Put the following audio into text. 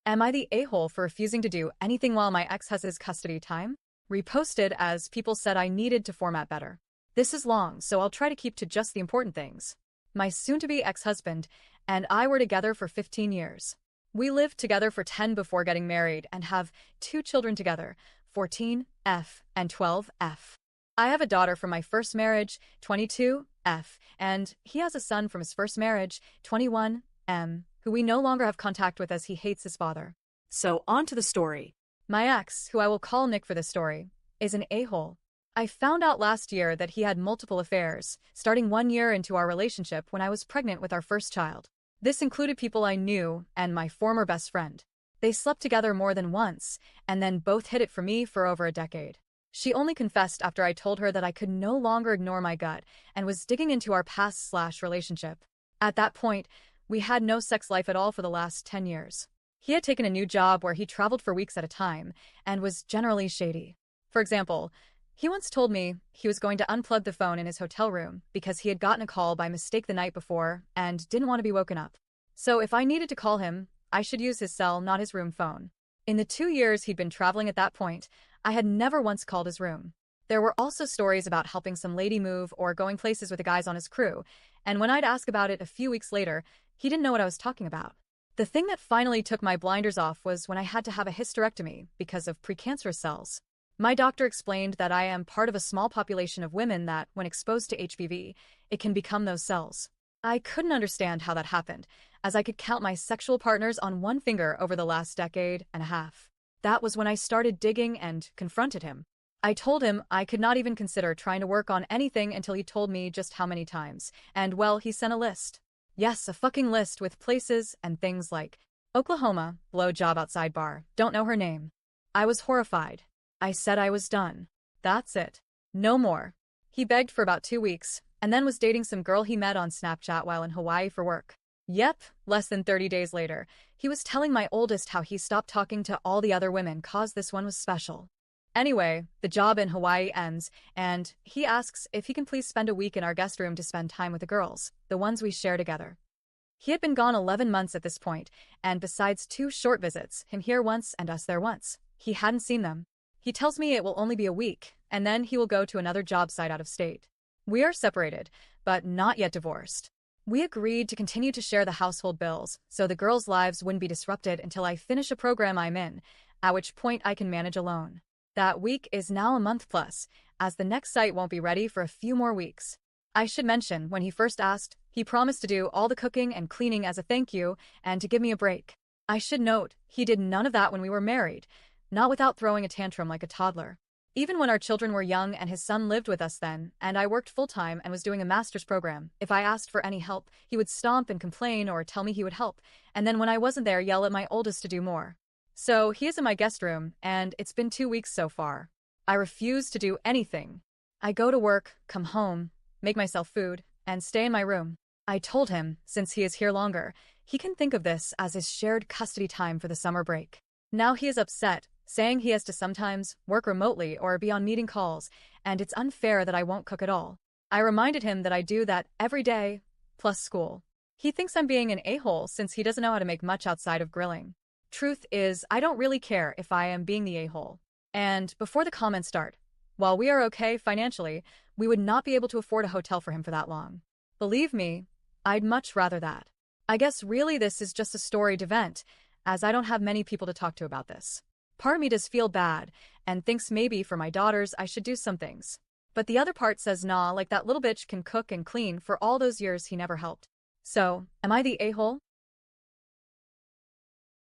Am I the a-hole for refusing to do anything while my ex has his custody time? Reposted as people said I needed to format better. This is long, so I'll try to keep to just the important things. My soon-to-be ex-husband and I were together for 15 years. We lived together for 10 before getting married and have 2 children together, 14, F, and 12, F. I have a daughter from my first marriage, 22, F, and he has a son from his first marriage, 21, M, who we no longer have contact with as he hates his father. So on to the story. My ex, who I will call Nick for this story, is an a-hole. I found out last year that he had multiple affairs, starting 1 year into our relationship when I was pregnant with our first child. This included people I knew and my former best friend. They slept together more than once, and then both hid it from me for over a decade. She only confessed after I told her that I could no longer ignore my gut and was digging into our past/relationship. At that point, we had no sex life at all for the last 10 years. He had taken a new job where he traveled for weeks at a time and was generally shady. For example, he once told me he was going to unplug the phone in his hotel room because he had gotten a call by mistake the night before and didn't want to be woken up. So if I needed to call him, I should use his cell, not his room phone. In the 2 years he'd been traveling at that point, I had never once called his room. There were also stories about helping some lady move or going places with the guys on his crew, and when I'd ask about it a few weeks later, he didn't know what I was talking about. The thing that finally took my blinders off was when I had to have a hysterectomy because of precancerous cells. My doctor explained that I am part of a small population of women that, when exposed to HPV, it can become those cells. I couldn't understand how that happened, as I could count my sexual partners on one finger over the last decade and a half. That was when I started digging and confronted him. I told him I could not even consider trying to work on anything until he told me just how many times, and well, he sent a list. Yes, a fucking list with places and things like Oklahoma, blow job outside bar, don't know her name. I was horrified. I said I was done. That's it. No more. He begged for about 2 weeks, and then was dating some girl he met on Snapchat while in Hawaii for work. Yep, less than 30 days later, he was telling my oldest how he stopped talking to all the other women cause this one was special. Anyway, the job in Hawaii ends, and he asks if he can please spend a week in our guest room to spend time with the girls, the ones we share together. He had been gone 11 months at this point, and besides 2 short visits, him here once and us there once, he hadn't seen them. He tells me it will only be a week, and then he will go to another job site out of state. We are separated, but not yet divorced. We agreed to continue to share the household bills, so the girls' lives wouldn't be disrupted until I finish a program I'm in, at which point I can manage alone. That week is now a month plus, as the next site won't be ready for a few more weeks. I should mention, when he first asked, he promised to do all the cooking and cleaning as a thank you and to give me a break. I should note, he did none of that when we were married, not without throwing a tantrum like a toddler. Even when our children were young and his son lived with us then, and I worked full-time and was doing a master's program, if I asked for any help, he would stomp and complain or tell me he would help, and then when I wasn't there yell at my oldest to do more. So he is in my guest room, and it's been 2 weeks so far. I refuse to do anything. I go to work, come home, make myself food, and stay in my room. I told him, since he is here longer, he can think of this as his shared custody time for the summer break. Now he is upset, saying he has to sometimes work remotely or be on meeting calls, and it's unfair that I won't cook at all. I reminded him that I do that every day, plus school. He thinks I'm being an a-hole since he doesn't know how to make much outside of grilling. Truth is, I don't really care if I am being the a-hole. And before the comments start, while we are okay financially, we would not be able to afford a hotel for him for that long. Believe me, I'd much rather that. I guess really this is just a story to vent, as I don't have many people to talk to about this. Part of me does feel bad, and thinks maybe for my daughters I should do some things. But the other part says nah, like that little bitch can cook and clean for all those years he never helped. So, am I the a-hole?